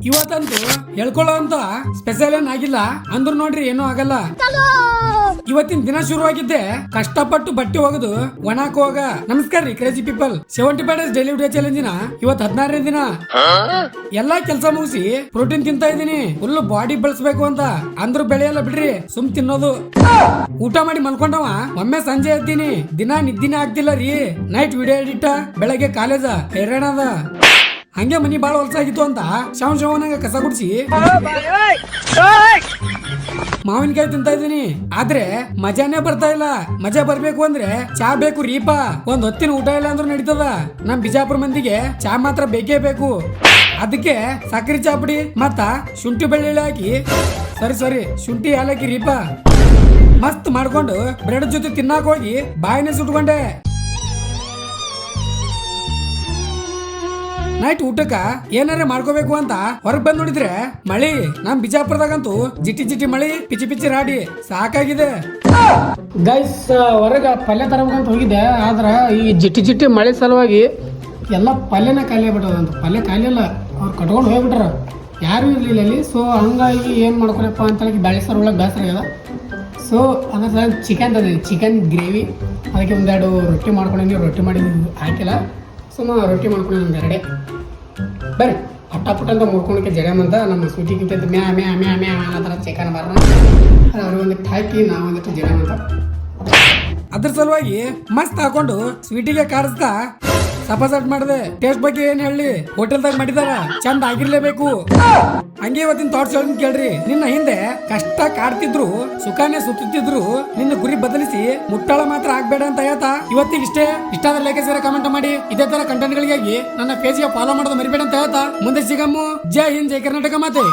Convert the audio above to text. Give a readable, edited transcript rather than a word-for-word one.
ಇವತ್ತಂತೂ ಹೇಳ್ಕೊಳ್ಳೋ ಅಂತ ಸ್ಪೆಷಲ್ ಏನ್ ಆಗಿಲ್ಲ ಅಂದ್ರು ನೋಡ್ರಿ ಏನೂ ಆಗಲ್ಲ. ಇವತ್ತಿನ ದಿನ ಶುರುವಾಗಿದ್ದೆ ಕಷ್ಟಪಟ್ಟು ಬಟ್ಟೆ ಹೋಗುದು ಒಣಾಕ್ ಹೋಗ. ನಮಸ್ಕಾರ ರೀ crazy people. 75 days daily video ಚಾಲೆಂಜಿನ ಇವತ್ತು 16ನೇ ದಿನ. ಎಲ್ಲಾ ಕೆಲಸ ಮುಗಿಸಿ ಪ್ರೋಟೀನ್ ತಿಂತಾ ಇದೀನಿ ಫುಲ್ ಬಾಡಿ ಬೆಳೆಸಬೇಕು ಅಂತ. ಅಂದ್ರು ಬೆಳೆಯಲ್ಲ ಬಿಡ್ರಿ, ಸುಮ್ ತಿನ್ನೋದು. ಊಟ ಮಾಡಿ ಮಲ್ಕೊಂಡವ ಒಮ್ಮೆ ಸಂಜೆ ಎದ್ದೀನಿ. ದಿನ ನಿದ್ದಿನೇ ಆಗ್ತಿಲ್ಲ ರೀ. ನೈಟ್ ವಿಡಿಯೋ ಎಡಿಟ್, ಬೆಳಗ್ಗೆ ಕಾಲೇಜ ಹೈರಾಣದ. ಹಂಗೆ ಮನಿ ಬಾಳ ಹೊಲ್ಸಾಗಿತ್ತು ಅಂತ ಶವನಂಗ ಕಸ ಗುಡಿಸಿ ಮಾವಿನಕಾಯಿ ತಿಂತಾ ಇದೀನಿ. ಆದ್ರೆ ಮಜಾನೇ ಬರ್ತಾ ಇಲ್ಲ. ಮಜಾ ಬರ್ಬೇಕು ಅಂದ್ರೆ ಚಾ ಬೇಕು ರೀಪಾ. ಒಂದ್ ಹೊತ್ತಿನ ಊಟ ಇಲ್ಲ ಅಂದ್ರೂ ನಡೀತದ. ನಮ್ ಬಿಜಾಪುರ ಮಂದಿಗೆ ಚಾ ಮಾತ್ರ ಬೇಕೇ ಬೇಕು. ಅದಕ್ಕೆ ಸಕ್ಕರೆ ಚಾಪುಡಿ ಮತ್ತ ಶುಂಠಿ ಬೆಳ್ಳುಳ್ಳಿ ಹಾಕಿ ಸರಿ ಶುಂಠಿ ಹಾಲಕ್ಕಿ ರೀಪಾ ಮಸ್ತ್ ಮಾಡ್ಕೊಂಡು ಬ್ರೆಡ್ ಜೊತೆ ತಿನ್ನಾಕ ಹೋಗಿ ಬಾಯಿನೇ ಸುಟ್ಕೊಂಡೆ. ನೈಟ್ ಊಟಕ್ಕ ಏನಾರ ಮಾಡ್ಕೋಬೇಕು ಅಂತ ಹೊರಗ್ ಬಂದ್ ನೋಡಿದ್ರೆ ಮಳಿ. ನಮ್ ಬಿಜಾಪುರದಾಗಂತೂ ಜಿಟಿ ಮಳಿ, ಪಿಚಿ ರಾಡಿ ಸಾಕಾಗಿದೆ. ಗೈಸ್ ಹೊರಗ ಪಲ್ಯ ತರಬೇಕಂತ ಹೋಗಿದ್ದೆ. ಆದ್ರ ಈ ಜಿಟಿ ಮಳೆ ಸಲುವಾಗಿ ಎಲ್ಲ ಪಲ್ಯನ ಖಾಲಿ ಆಗ್ಬಿಟ್ಟದಂತ. ಪಲ್ಯ ಖಾಲಿ ಇಲ್ಲ, ಅವ್ರು ಕಟ್ಕೊಂಡು ಹೋಗ್ಬಿಟ್ರ, ಯಾರು ಇರ್ಲಿಲ್ಲ ಅಲ್ಲಿ. ಸೊ ಹಂಗಾಗಿ ಏನ್ ಮಾಡ್ಕೊಳಪ್ಪ ಅಂತ ಬ್ಯಾಳಿ ಸಾರು ಒಳಗೆ ಬೇಸರ ಆಗ್ಯದ. ಸೊ ಅದ್ರ ಚಿಕನ್ ಗ್ರೇವಿ, ಅದಕ್ಕೆ ಒಂದೆರಡು ರೊಟ್ಟಿ ಮಾಡ್ಕೊಂಡಿದ್ದೀವಿ. ರೊಟ್ಟಿ ಮಾಡಿದ್ವಿ ಹಾಕಿಲ್ಲ, ಸುಮ್ಮ ರೊಟ್ಟಿ ಮಾಡ್ಕೊಂಡು ಒಂದೆರಡೆ ಬರ್ರಿ ಪಟ್ಟ ಅಂತ ಮುಡ್ಕೊಳಕ್ಕೆ ಜಡಮಂತ ನಮ್ಮ ಸ್ವೀಟಿಗಿಂತ ಮ್ಯಾ ಮ್ಯಾ ಮ್ಯಾ ಮ್ಯಾ ಅನ್ನೋ ಥರ ಚಿಕನ್ ಬಾರ ಅವ್ರಿಗೆ ಒಂದಿಟ್ಟು ಹಾಕಿ ನಾವು ಒಂದಿಟ್ಟು ಜಡಮಂತ. ಅದ್ರ ಸಲುವಾಗಿ ಮಸ್ತ್ ಹಾಕೊಂಡು ಸ್ವೀಟಿಗೆ ಕಾರಿಸ್ತಾ ಸಪಾಸಟ್ ಮಾಡಿದೆ. ಟೇಸ್ಟ್ ಬಗ್ಗೆ ಏನ್ ಹೇಳಿ, ಹೋಟೆಲ್ದಾಗ ಮಾಡಿದಾರ ಚಂದ ಆಗಿರ್ಲೇಬೇಕು. ಹಂಗೆ ಇವತ್ತಿನ ಥಾಟ್ಸ್ ಹೇಳಿ ಕೇಳ್ರಿ. ನಿನ್ನ ಹಿಂದೆ ಕಷ್ಟ ಕಾಡ್ತಿದ್ರು, ಸುಖಾನೇ ಸುತ್ತಿದ್ರು, ನಿನ್ನ ಗುರಿ ಬದಲಿಸಿ ಮುಟ್ಟಾಳ ಮಾತ್ರ ಆಗ್ಬೇಡ ಅಂತ ಹೇಳ್ತಾ ಇವತ್ತಿಗೆ ಇಷ್ಟ ಆದ್ರೆ ಲೈಕ್ ಸೇರ ಕಮೆಂಟ್ ಮಾಡಿ. ಇದೇ ತರ ಕಂಟೆಂಟ್ ಗಳಿಗಾಗಿ ನನ್ನ ಪೇಜ್ಗೆ ಫಾಲೋ ಮಾಡೋದು ಮರಿಬೇಡ ಅಂತ ಹೇಳ್ತಾ ಮುಂದೆ ಸಿಗಮ್ಮು. ಜೈ ಹಿಂದ್, ಜೈ ಕರ್ನಾಟಕ ಮಾತೆ.